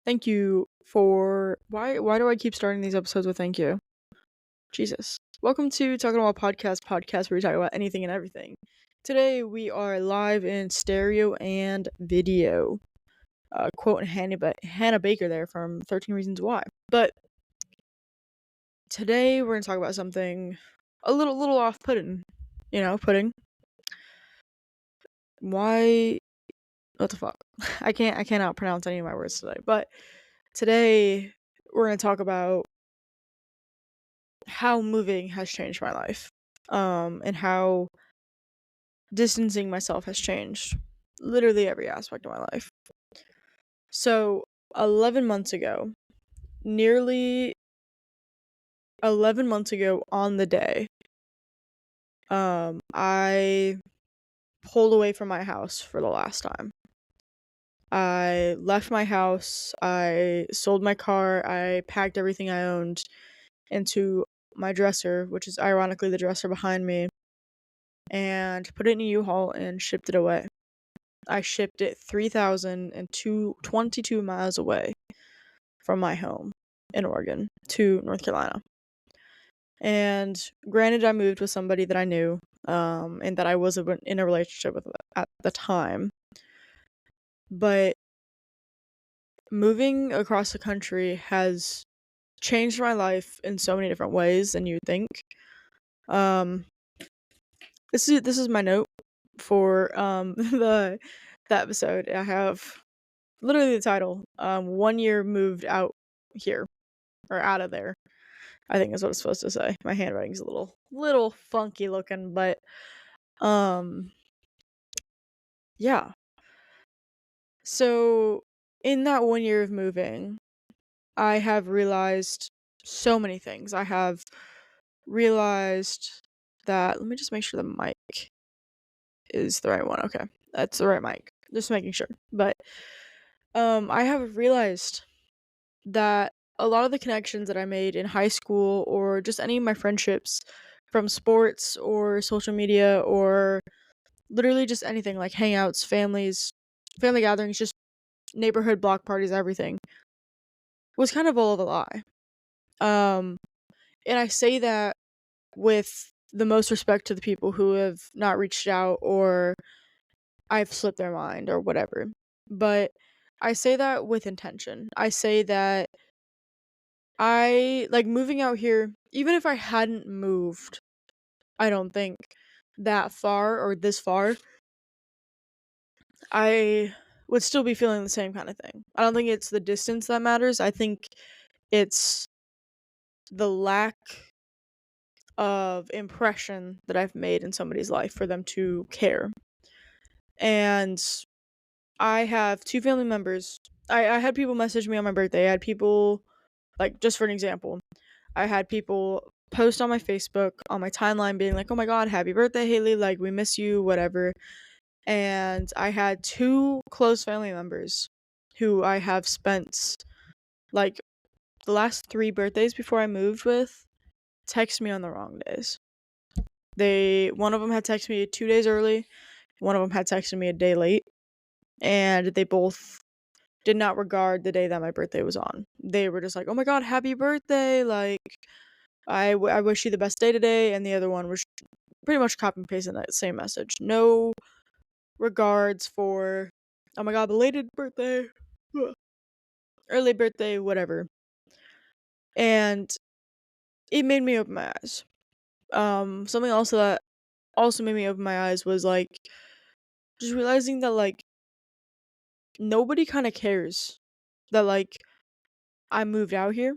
Thank you for why do I keep starting these episodes with thank you? Jesus. Welcome to Talking About podcast where we talk about anything and everything. Today we are live in stereo and video. Quote Hannah Baker there from 13 Reasons Why. But today we're gonna talk about something a little off putting. Pudding. Why what the fuck? I cannot pronounce any of my words today. But today we're gonna talk about how moving has changed my life, and how distancing myself has changed literally every aspect of my life. So, 11 months ago, nearly 11 months ago on the day, I pulled away from my house for the last time. I left my house, I sold my car, I packed everything I owned into my dresser, which is ironically the dresser behind me, and put it in a U-Haul and shipped it away. I shipped it 3,022 miles away from my home in Oregon to North Carolina. And granted, I moved with somebody that I knew, and that I was in a relationship with at the time. But moving across the country has changed my life in so many different ways than you think. Um, this is my note for the episode. I have literally the title. 1 year moved out here or out of there. I think is what it's supposed to say. My handwriting's a little funky looking, but um yeah. So in that 1 year of moving, I have realized so many things. I have realized that let me just make sure the mic is the right one. Okay. That's the right mic. Just making sure. But I have realized that a lot of the connections that I made in high school or just any of my friendships from sports or social media or literally just anything like hangouts, family gatherings, just neighborhood block parties, everything was kind of all of a lie. Um, and I say that with the most respect to the people who have not reached out or I've slipped their mind or whatever. But I say that with intention. I say that I like moving out here, even if I hadn't moved, I don't think that far or this far, I would still be feeling the same kind of thing. I don't think it's the distance that matters. I think it's the lack of impression that I've made in somebody's life for them to care. And I have two family members. I had people message me on my birthday. I had people, like, just for an example, I had people post on my Facebook, on my timeline, being like, oh my god, happy birthday, Haley, like, we miss you, whatever. And I had two close family members who I have spent, like, the last 3 birthdays before I moved with text me on the wrong days. One of them had texted me 2 days early, one of them had texted me a day late, and they both did not regard the day that my birthday was on. They were just like, "Oh my god, happy birthday!" Like, I wish you the best day today." And the other one was pretty much copy and pasting that same message. No regards for, "Oh my god, belated birthday, early birthday, whatever." And it made me open my eyes. Something else that also made me open my eyes was like just realizing that like nobody kind of cares that like I moved out here.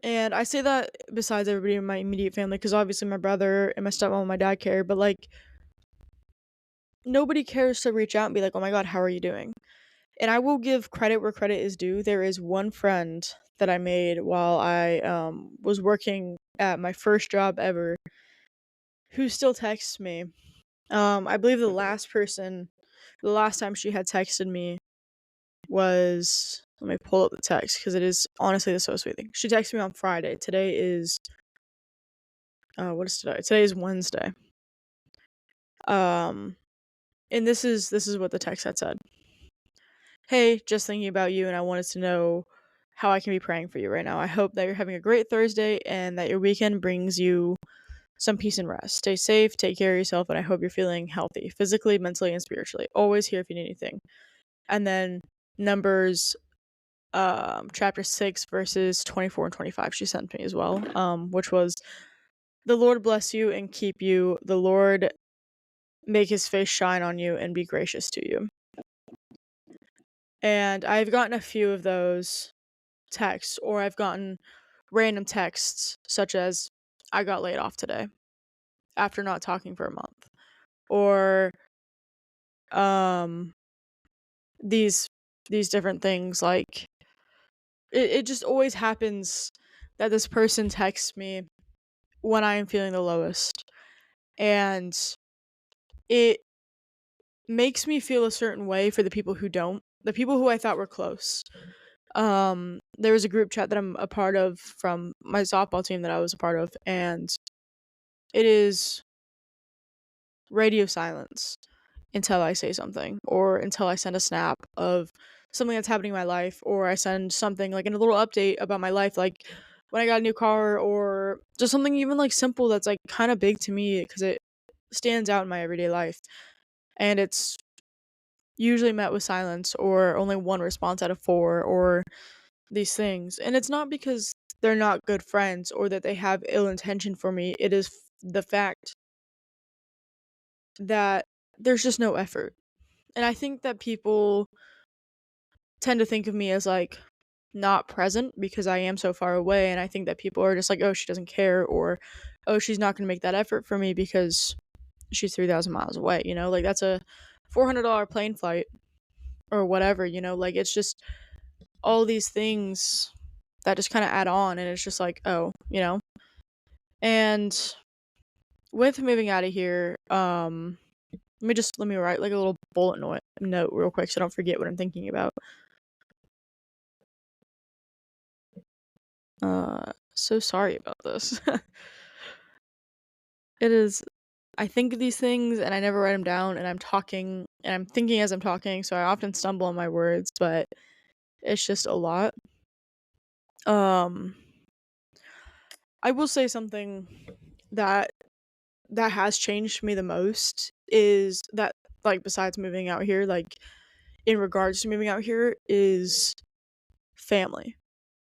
And I say that besides everybody in my immediate family, because obviously my brother and my stepmom and my dad care, but like nobody cares to reach out and be like, oh my god, how are you doing? And I will give credit where credit is due. There is one friend that I made while I was working at my first job ever who still texts me. I believe the last time she had texted me was, let me pull up the text because it is honestly the so sweet thing. She texted me on Friday. Today is what is today? Today is Wednesday. Um, and this is what the text had said. Hey, just thinking about you, and I wanted to know how I can be praying for you right now. I hope that you're having a great Thursday and that your weekend brings you some peace and rest. Stay safe, take care of yourself, and I hope you're feeling healthy physically, mentally, and spiritually. Always here if you need anything. And then Numbers chapter 6 verses 24 and 25 she sent me as well, which was, the Lord bless you and keep you, the Lord make his face shine on you and be gracious to you. And I've gotten a few of those texts, or I've gotten random texts such as, I got laid off today after not talking for a month, or um these these different things. Like, it just always happens that this person texts me when I am feeling the lowest, and it makes me feel a certain way for the people who don't, the people who I thought were close. There was a group chat that I'm a part of from my softball team that I was a part of, and it is radio silence until I say something, or until I send a snap of something that's happening in my life, or I send something like in a little update about my life, like when I got a new car, or just something even like simple that's like kind of big to me because it stands out in my everyday life. And it's usually met with silence or only one response out of four, or these things. And it's not because they're not good friends or that they have ill intention for me. It is the fact that there's just no effort. And I think that people tend to think of me as like not present because I am so far away, and I think that people are just like, "Oh, she doesn't care," or "Oh, she's not going to make that effort for me because she's 3,000 miles away." Like, that's a $400 plane flight or whatever. Like, it's just all these things that just kind of add on, and it's just like, oh. And with moving out of here, let me write like a little bullet note real quick so I don't forget what I'm thinking about. So sorry about this. It is, I think of these things and I never write them down, and I'm talking and I'm thinking as I'm talking, so I often stumble on my words, but it's just a lot. Um, I will say something that has changed me the most is that, like, besides moving out here, like, in regards to moving out here, is family.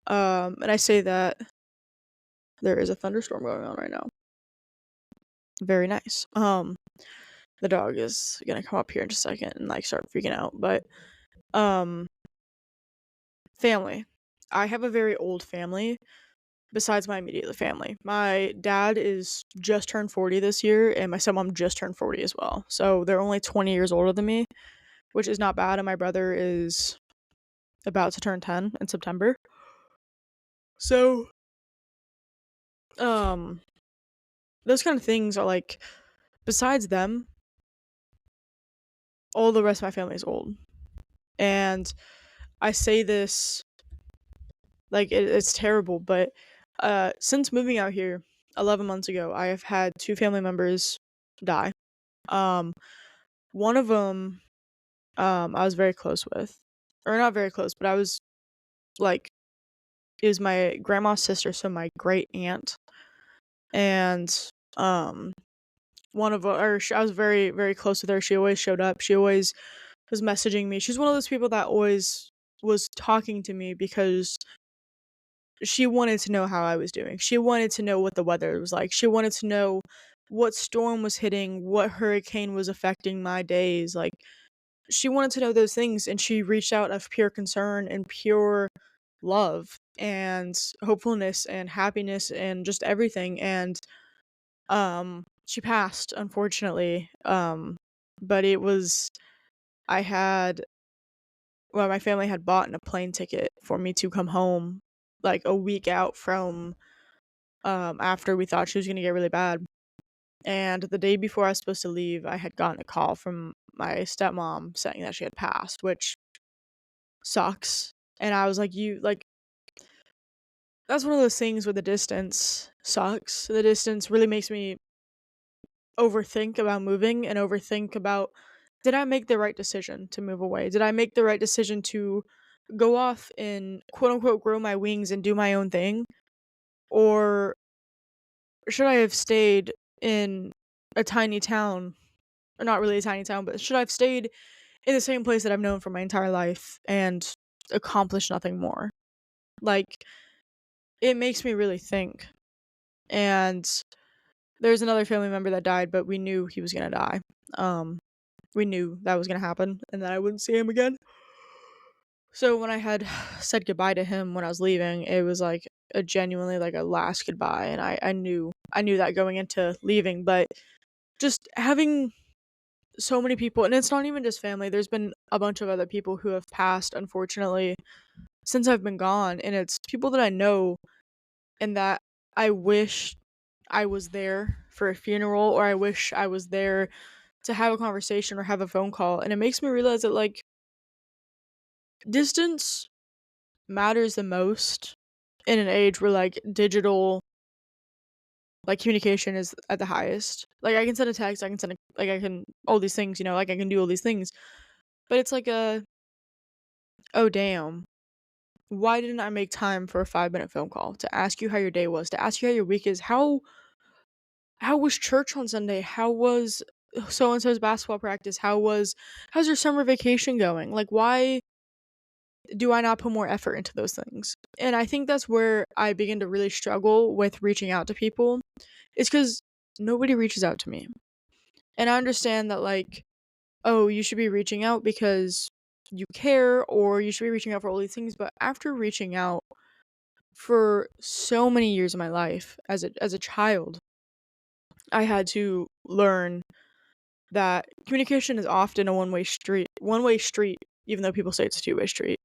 And I say that there is a thunderstorm going on right now. Very nice. The dog is gonna come up here in just a second and like start freaking out. But um family. I have a very old family besides my immediate family. My dad is just turned 40 this year, and my stepmom just turned 40 as well. So they're only 20 years older than me, which is not bad. And my brother is about to turn 10 in September. So um those kind of things are like, besides them, all the rest of my family is old. And I say this like, it's terrible, but since moving out here 11 months ago, I have had two family members die. Um, one of them, I was very close with, or not very close, but I was like, it was my grandma's sister, so my great aunt, and I was very very close with her. She always showed up. She always was messaging me. She's one of those people that always was talking to me because she wanted to know how I was doing. She wanted to know what the weather was like. She wanted to know what storm was hitting, what hurricane was affecting my days. Like, she wanted to know those things, and she reached out of pure concern and pure love and hopefulness and happiness and just everything. And she passed, unfortunately. But it was, I had well, my family had bought a plane ticket for me to come home like a week out from after we thought she was gonna get really bad. And the day before I was supposed to leave, I had gotten a call from my stepmom saying that she had passed, which sucks. And I was like, you like, that's one of those things where the distance sucks. The distance really makes me overthink about moving and overthink about did I make the right decision to move away? Did I make the right decision to go off and quote unquote grow my wings and do my own thing? Or should I have stayed in a tiny town, or not really a tiny town, but should I have stayed in the same place that I've known for my entire life and accomplished nothing more? Like, it makes me really think. And there's another family member that died, but we knew he was gonna die. Um, we knew that was gonna happen and that I wouldn't see him again. So when I had said goodbye to him when I was leaving, it was like a genuinely like a last goodbye, and I knew that going into leaving, but just having so many people, and it's not even just family. There's been a bunch of other people who have passed, unfortunately, since I've been gone, and it's people that I know and that I wish I was there for a funeral, or I wish I was there to have a conversation or have a phone call. And it makes me realize that like distance matters the most in an age where like digital like communication is at the highest. Like I can send a text, I can send a, like I can all these things, like I can do all these things. But it's like a oh damn, why didn't I make time for a 5-minute phone call to ask you how your day was, to ask you how your week is, how was church on Sunday? How was so and so's basketball practice? How's your summer vacation going? Like why do I not put more effort into those things? And I think that's where I begin to really struggle with reaching out to people. Is cuz nobody reaches out to me. And I understand that like, oh, you should be reaching out because you care, or you should be reaching out for all these things, but after reaching out for so many years of my life as a child, I had to learn that communication is often a one-way street, even though people say it's a two-way street.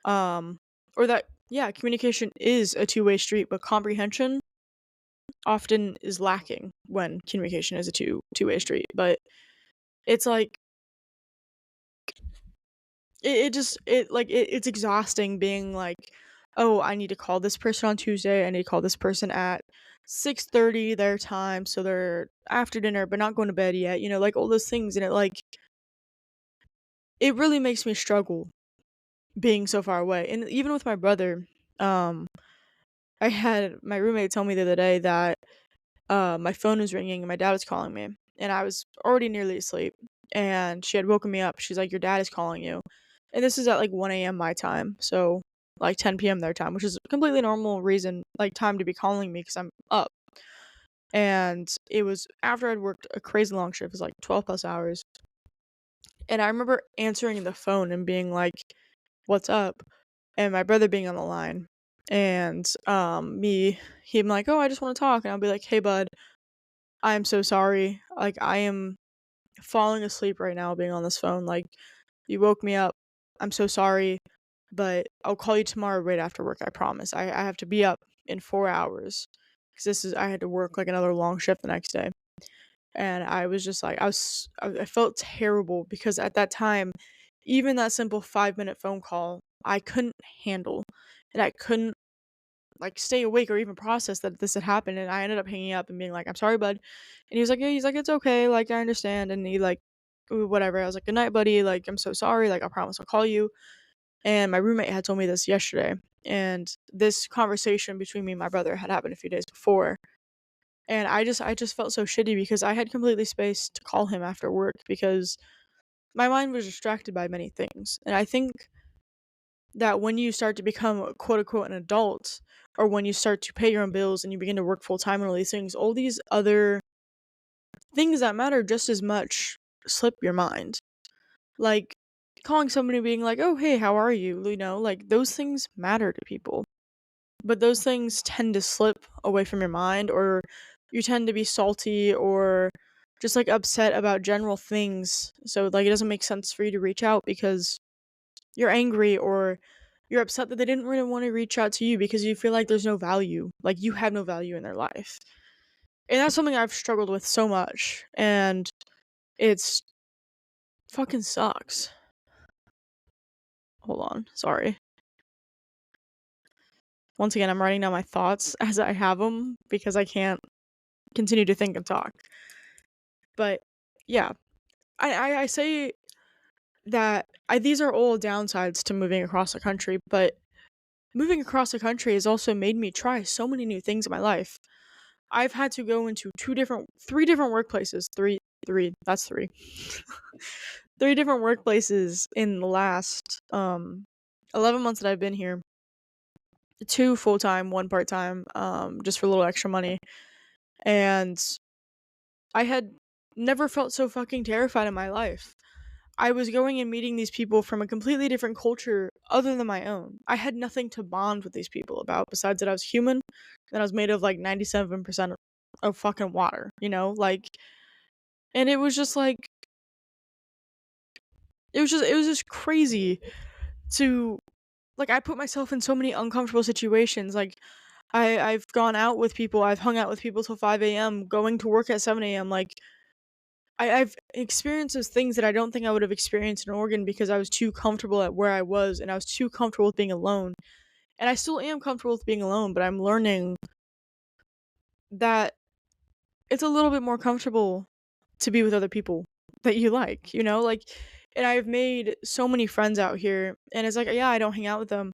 Um, or that, yeah, communication is a two-way street, but comprehension often is lacking when communication is a two-way street. But it's like it's exhausting being like, oh, I need to call this person on Tuesday. I need to call this person at 6:30 their time, so they're after dinner but not going to bed yet. Like all those things, and it really makes me struggle being so far away. And even with my brother, um, I had my roommate tell me the other day that my phone was ringing and my dad was calling me, and I was already nearly asleep. And she had woken me up. She's like, "Your dad is calling you," and this is at like 1 a.m. my time, so like 10 p.m. their time, which is a completely normal reason, like time to be calling me because I'm up. And it was after I'd worked a crazy long shift, it was like 12 plus hours, and I remember answering the phone and being like, "What's up?" and my brother being on the line, and him like, "Oh, I just want to talk," and I'll be like, "Hey, bud, I am so sorry. Like, I am falling asleep right now being on this phone. Like, you woke me up. I'm so sorry, but I'll call you tomorrow right after work. I promise. I have to be up in 4 hours because I had to work like another long shift the next day." And I was just like, I felt terrible because at that time, even that simple 5-minute phone call, I couldn't handle, and I couldn't like stay awake or even process that this had happened. And I ended up hanging up and being like, "I'm sorry, bud." And he was like, "Yeah," he's like, "It's okay. Like, I understand." And he like, "Ooh, whatever." I was like, "Good night, buddy. Like, I'm so sorry. Like, I promise I'll call you." And my roommate had told me this yesterday. And this conversation between me and my brother had happened a few days before. And I just felt so shitty because I had completely spaced to call him after work because my mind was distracted by many things. And I think that when you start to become quote unquote an adult, or when you start to pay your own bills and you begin to work full time and all these things, all these other things that matter just as much slip your mind. Like calling somebody being like, "Oh, hey, how are you?" Like those things matter to people. But those things tend to slip away from your mind, or you tend to be salty or just like upset about general things. So like it doesn't make sense for you to reach out because you're angry, or you're upset that they didn't really want to reach out to you because you feel like there's no value. Like you have no value in their life. And that's something I've struggled with so much. And it's fucking sucks. Hold on. Sorry. Once again, I'm writing down my thoughts as I have them because I can't continue to think and talk. But yeah, I say that these are all downsides to moving across the country, but moving across the country has also made me try so many new things in my life. I've had to go into three different workplaces. That's three. Three different workplaces in the last 11 months that I've been here. Two full time, one part time, just for a little extra money. And I had never felt so fucking terrified in my life. I was going and meeting these people from a completely different culture other than my own. I had nothing to bond with these people about besides that I was human and I was made of like 97% of fucking water, you know? Like, and it was just like, it was just crazy to, like, I put myself in so many uncomfortable situations. Like, I've gone out with people, I've hung out with people till 5 a.m., going to work at 7 a.m. Like, I've experienced those things that I don't think I would have experienced in Oregon because I was too comfortable at where I was and I was too comfortable with being alone. And I still am comfortable with being alone, but I'm learning that it's a little bit more comfortable to be with other people that you like, you know? Like, and I've made so many friends out here, and it's like, yeah, I don't hang out with them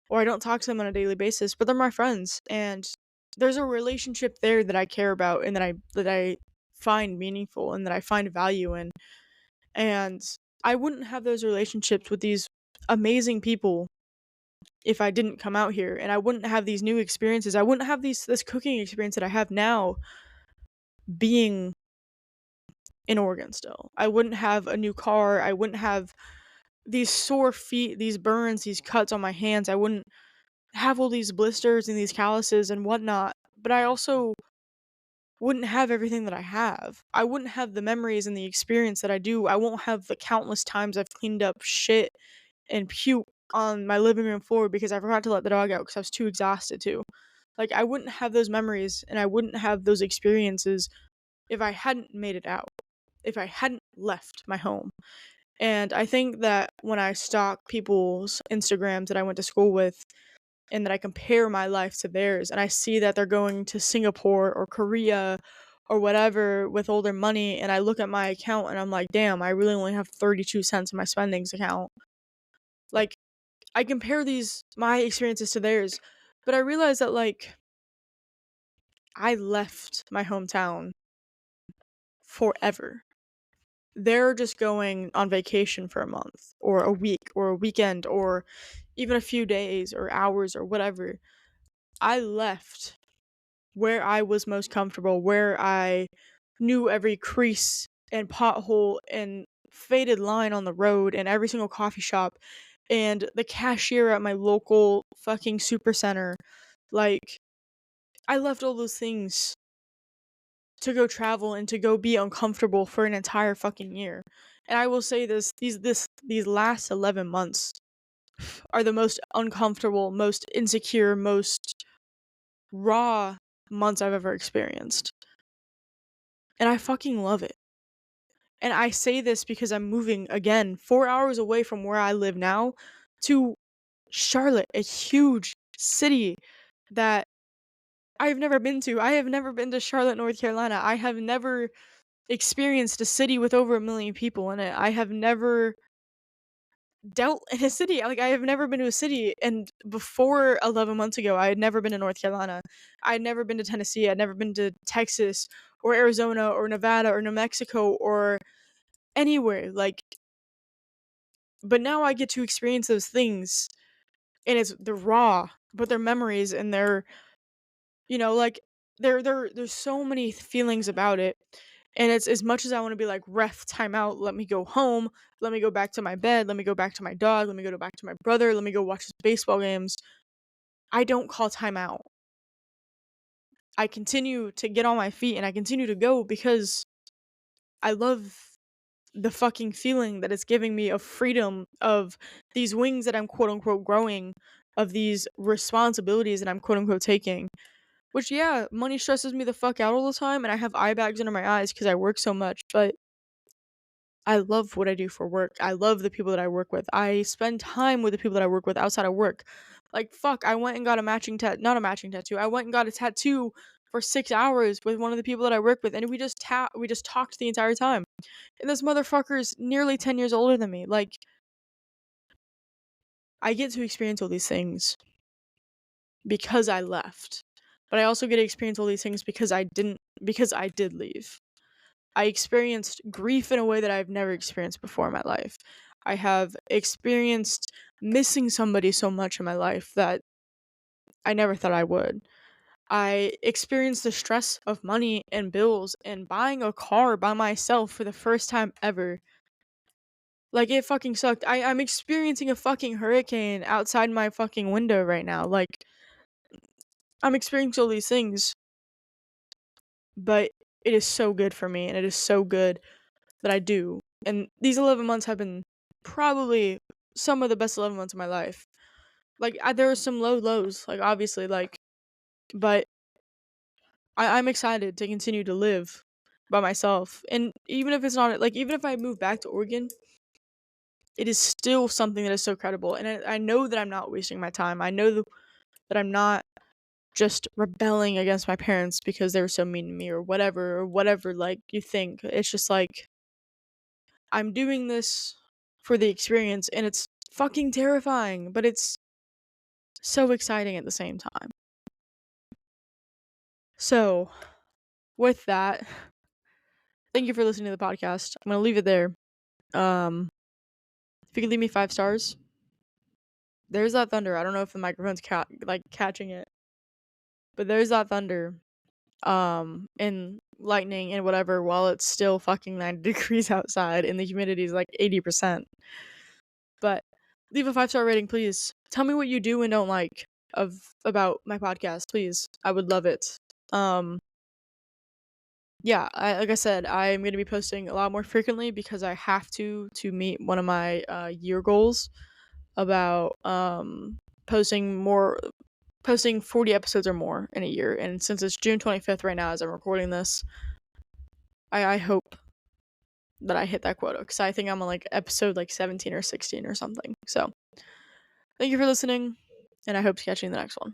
or I don't talk to them on a daily basis, but they're my friends, and there's a relationship there that I care about and that I find meaningful and that I find value in. And I wouldn't have those relationships with these amazing people if I didn't come out here, and I wouldn't have these new experiences. I wouldn't have this cooking experience that I have now being in Oregon still. I wouldn't have a new car. I wouldn't have these sore feet, these burns, these cuts on my hands. I wouldn't have all these blisters and these calluses and whatnot. But I also wouldn't have everything that I have. I wouldn't have the memories and the experience that I do. I won't have the countless times I've cleaned up shit and puke on my living room floor because I forgot to let the dog out because I was too exhausted to. Like, I wouldn't have those memories and I wouldn't have those experiences if I hadn't made it out, if I hadn't left my home. And I think that when I stalk people's Instagrams that I went to school with and that I compare my life to theirs and I see that they're going to Singapore or Korea or whatever with all their money, and I look at my account and I'm like, damn, I really only have 32 cents in my spendings account. Like, I compare my experiences to theirs, but I realize that, like, I left my hometown forever. They're just going on vacation for a month or a week or a weekend or even a few days or hours or whatever. I left where I was most comfortable, where I knew every crease and pothole and faded line on the road and every single coffee shop and the cashier at my local fucking super center. Like, I left all those things to go travel and to go be uncomfortable for an entire fucking year. And I will say these last 11 months are the most uncomfortable, most insecure, most raw months I've ever experienced. And I fucking love it. And I say this because I'm moving again 4 hours away from where I live now to Charlotte, a huge city that I've never been to. I have never been to Charlotte, North Carolina. I have never experienced a city with over 1 million people in it. I have never dealt in a city. Like, I have never been to a city. And before 11 months ago, I had never been to North Carolina. I had never been to Tennessee. I'd never been to Texas or Arizona or Nevada or New Mexico or anywhere. Like, but now I get to experience those things, and they're raw, but they're memories, and they're, like, there's so many feelings about it. And it's as much as I want to be like, ref, time out, let me go home, let me go back to my bed, let me go back to my dog, let me go back to my brother, let me go watch his baseball games. I don't call time out. I continue to get on my feet and I continue to go because I love the fucking feeling that it's giving me of freedom, of these wings that I'm quote unquote growing, of these responsibilities that I'm quote unquote taking. Which, yeah, money stresses me the fuck out all the time, and I have eye bags under my eyes because I work so much, but I love what I do for work. I love the people that I work with. I spend time with the people that I work with outside of work. Like, fuck, I went and got not a matching tattoo. I went and got a tattoo for 6 hours with one of the people that I work with, and we just talked the entire time. And this motherfucker's nearly 10 years older than me. Like, I get to experience all these things because I left. But I also get to experience all these things because I did leave. I experienced grief in a way that I've never experienced before in my life. I have experienced missing somebody so much in my life that I never thought I would. I experienced the stress of money and bills and buying a car by myself for the first time ever. Like, it fucking sucked. I'm experiencing a fucking hurricane outside my fucking window right now. Like, I'm experiencing all these things, but it is so good for me, and it is so good that I do. And these 11 months have been probably some of the best 11 months of my life. Like, there are some lows, like, obviously, like, but I'm excited to continue to live by myself. And even if it's not, like, even if I move back to Oregon, it is still something that is so credible. And I know that I'm not wasting my time. I know that I'm not just rebelling against my parents because they were so mean to me or whatever, like, you think. It's just like, I'm doing this for the experience, and it's fucking terrifying, but it's so exciting at the same time. So, with that, thank you for listening to the podcast. I'm gonna leave it there. If you could leave me 5 stars. There's that thunder. I don't know if the microphone's catching it, but there's that thunder. And lightning and whatever, while it's still fucking 90 degrees outside and the humidity is like 80%. But leave a 5-star rating, please. Tell me what you do and don't like about my podcast, please. I would love it. Yeah, like I said, I'm going to be posting a lot more frequently because I have to meet one of my year goals about posting 40 episodes or more in a year. And since it's June 25th right now as I'm recording this, I hope that I hit that quota, because I think I'm on like episode like 17 or 16 or something. So thank you for listening, and I hope to catch you in the next one.